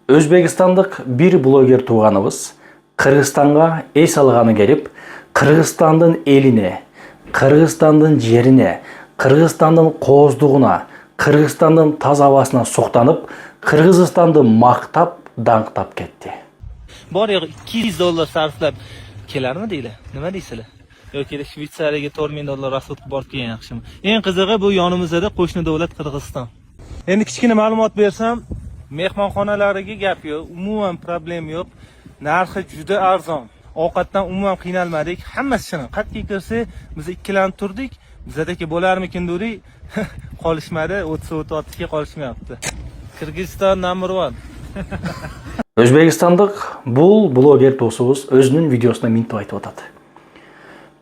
Özbekistандык bir блогер туганыбыз Кыргызстанга эс алганы келип, Кыргызстандын элине, Кыргызстандын жерине, Кыргызстандын кооздугуна, Кыргызстандын таза абасына суктанып, Кыргызстанды мактап, даңктап кетти. Bor yo'q $200 sarflab kelarmi deylar. Nima deysizlar? Yoki Shvetsariyaga $4000 rasxod qilib borib kelgan yaxshimi? Eng qizig'i bu yonimizda qo'shni davlat Qirg'iziston. Endi kichkina ma'lumot bersam, mehmonxonalariga gap yo'q, umuman problem yo'q. Narxi juda arzon. Ovqatdan umuman qiynalmadik. Hammasi shirin. Qat'iy kirsa, biz ikkilanib turdik. Bizadagi bo'larmikin dedik, qolishmadi, 30-36 qolishmayapti. Kırgızistan number 1. Özbekistандык бул блогер досубуз өзүнүн видеосуна минтип айтып атат.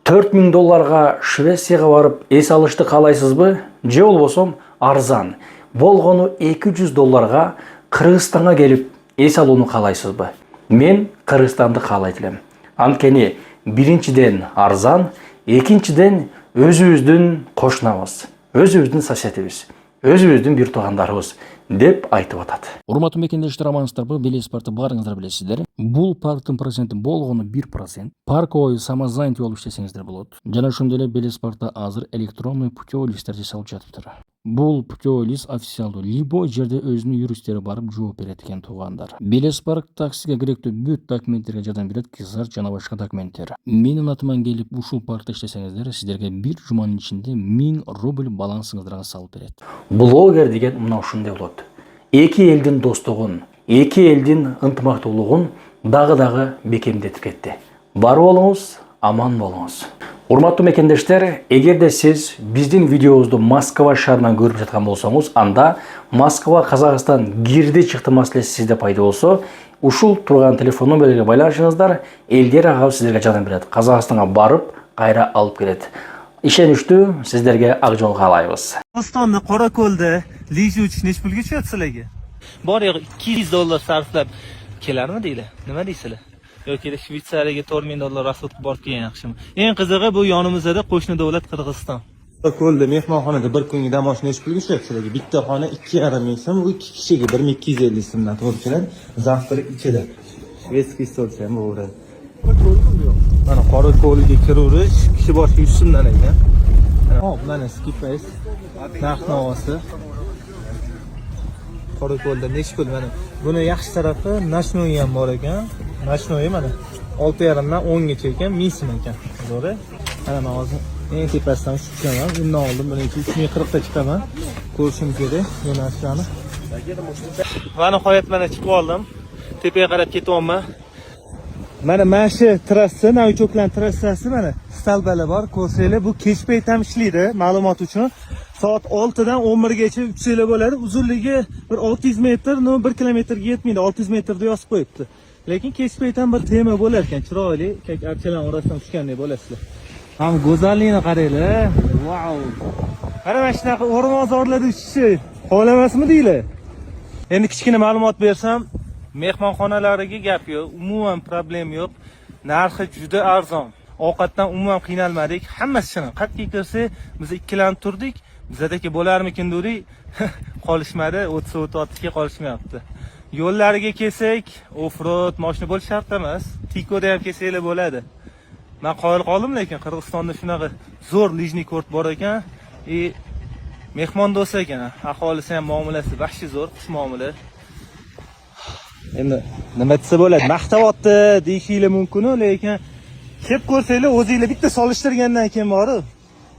$4000 Швецияга барып эс алышты каалайсызбы? Же болбосо арзан. Болгону $200 Кыргызстанга келип эс алууну каалайсызбы? Мен Кыргызстанды каалайт элем. Анткени биринчиден арзан, экинчиден өзүбүздүн кошунабыз, өзүбүздүн соседибиз, өзүбүздүн бир туугандарыбыз деп айтып атат. Урматтуу мекендештер, амансыздарбы? Белес паркты баарыңыздар билесиздер. Бул парктын проценти болгону 1%. Парковый самозанятый болуп иштесеңиздер болот. Жана ошондой эле Белес паркта азыр электронный путевой листтер жасалып жатыптыр. Бул путевой лист официалдуу, любой жерде өзүнүн юристтери барып жооп берет экен туугандар. Белес парк таксиге керектүү бүт документтерге жардам берет, кызар жана башка документтер. Менин атыман келип ушул паркта иштесеңиздер, сиздерге бир жуманын ичинде 1000 рубль балансыңыздарга салып берет. Блогер деген мына ушундай болот. Эки элдин достугун, эки элдин ынтымактуулугун дагы бекемдетип кетти. Бар болуңуз, аман болуңуз. Урматтуу мекендештер, эгерде сиз биздин видеобузду Москва шаарынан көрүп жаткан болсоңуз, анда Москва, Казакстан кирди чыкты маселеси сизде пайда болсо, ушул турган телефон номерге байланышыңыздар, Элдер ага сиздерге жардам берет. Казакстанга барып, кайра алып келет. Ишеничтүү сиздерге ак жол каалайбыз. Qozog'istonda Qorako'lda liza uchish necha pulga tushadi sizlarga? Bor yo'q $200 sarflab kelarmi deylar. Nima deysizlar? Yoki Shvetsariyaga $4000 rasxod qilib borib kelgan yaxshimi? Eng qizig'i bu yonimizda qo'shni davlat Qirg'iziston. Qorako'lda mehmonxonada bir kunga dam olish necha pulga tushadi sizlarga? Bitta xona 2,5 so'm, u 2 kishiga 1250 so'mdan to'g'ri keladi. Zavtri ichida. Shvedskiy stolcha ham bor. Mana Qorako'lga kiraverish kishi boshiga 100 so'mdan ekan. Hop, mana skipays. Narx-navosi. Qorako'lda necha pul mana. Buni yaxshi tarafi nashnoyi ham bor ekan. Nashnoyi mana 6,5 dan 10 gacha ekan, 1000 so'm ekan. To'g'ri? Mana hozir eng tepasidan chiqaman. Undan oldin buni 340 ta chiqaman. Ko'rishim kerak yo'nalishlarni. Va nihoyat mana chiqib oldim. Tepaga qarab ketyapman. Mana shu trassa, Navichoklan trassasi mana stalbalar bor. Ko'rsanglar, bu kech payt ham ishlaydi, ma'lumot uchun. Soat 6 dan 11 gacha uchilar bo'ladi. Uzunligi bir 600 metr, no 1 kilometrga yetmaydi. 600 metrda yozib qo'yibdi. Lekin kech payt ham bir tema bo'lar ekan, chiroyli, kak archalar orasidan tushgandek bo'lasizlar. Ham go'zalligini qaranglar. Vau! Mana shunaqa o'rmonzorlarda uchishi xohlamasmi deylar? Endi kichkina ma'lumot bersam, mehmonxonalariga gap yo'q, umuman problem yo'q. Narxi juda arzon. Ovqatdan umuman qiynalmadik. Hammasi shirin. Qat'iy kirsa, biz ikkilanib turdik. Bizadagi bo'larmikin dedik, qolishmadi, 30-36 qolishmayapti. Yo'llariga kelsak, off-road mashina bo'lish shart emas. Tikoda ham kelsanglar bo'ladi. Men qoyil qoldim, lekin Qirg'izistonda shunaqa zo'r lijniy kort bor ekan. Mehmon do'st ekan. Aholisi ham muomalasi vahshiy zo'r, xush muomala. Endi nima desa bo'ladi? Maqtayapti deyishinglar mumkin, lekin kelib ko'rsanglar, o'zingizlar bitta solishtirgandan keyin bor-ku,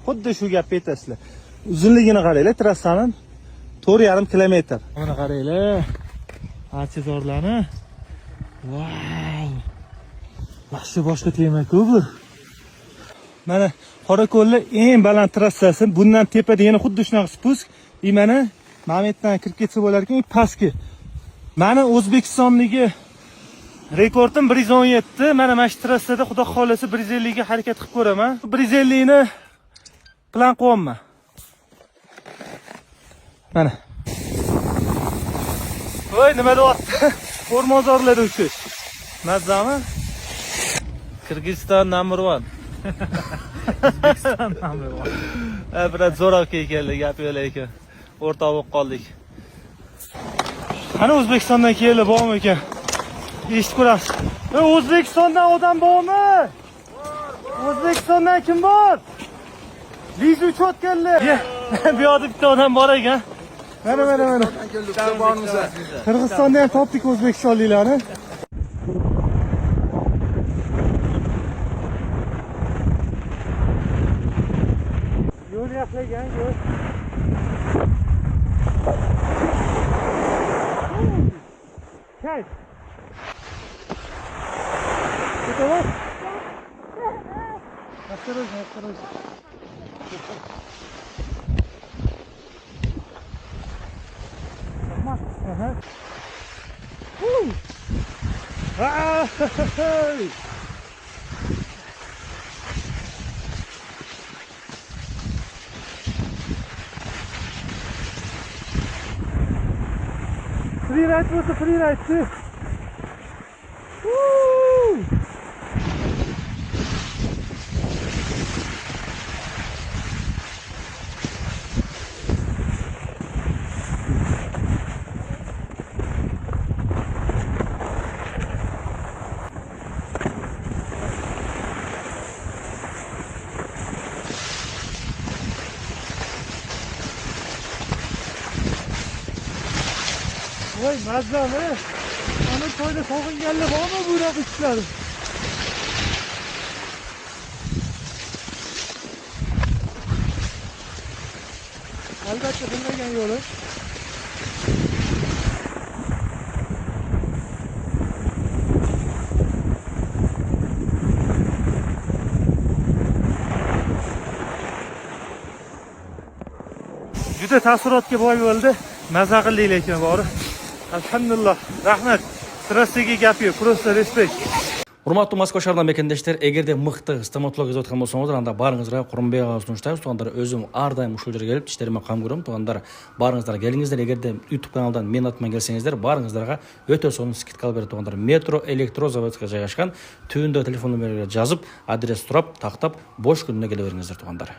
xuddi shu gapni aytasizlar. Uzunligini qaranglar, trassani 4,5 kilometr. Mana qaranglar. Archizorlarni. Vay! Yaxshi boshqa tema-ku bu. Mana Qorako'lda eng baland trassasi, bundan tepada yana xuddi shunaqa spust, mana Mametdan kirib ketsa bo'lar ekan, pastki. Mani O'zbekistondagi rekordim 117. Mana shu trassada xudo xolasa 150 ga harakat qilib ko'raman. 150 ni plan qilyapman. Mana. Voy, nima deyapti? O'rmonzorlarda uchish. Mazzami? Kırgızistan number 1. O'zbekiston number 1. Biroz zo'roq ekanlar, gap yo'q ekan. O'rtoq bo'lib qoldik. Qani O'zbekistondan keldi, bormi ekan? Eshitib ko'rasiz. O'zbekistondan odam bormi? O'zbekistondan kim bor? Viza uchayotganlar. Bu yerda bitta odam bor ekan. Mana. Qirg'izistonda ham topdik o'zbekistonliklarni. Yo'l yaxlagan, yo'l. Kayf. Готово? Осторожно. Ага. Фрирайд bo'lsa фрирайд. Voy mazza-mi? Ana to'yda sog'inganlar bormi bunaqa ishlar? Albatta bilmagan yo'li. Juda taassurotga boy bo'ldi. Mazza qildik lekin bori. Alhamdulillah. Rahmat. Sirasiga gap yo'q. Просто respekt. Урматтуу Москва шаарынан мекендештер, эгерде мыкты стоматолог изеп аткан болсоңуздар, анда барыңызга Курманбек агабызды сунуштайбыз. Туугандар, өзүм ар дайым ушул жерге келип тиштериме кам көрөм. Туугандар, барыңыздар, келиңиздер. Эгерде YouTube каналдан мен атыман келсеңиздер, барыңыздарга өтө сонун скидка берет. Туугандар, метро электрозаводка жайгашкан. Түбүндө телефон номерлерге жазып, адрес сурап, тактап, бош күнүнө келе бериңиздер, туугандар.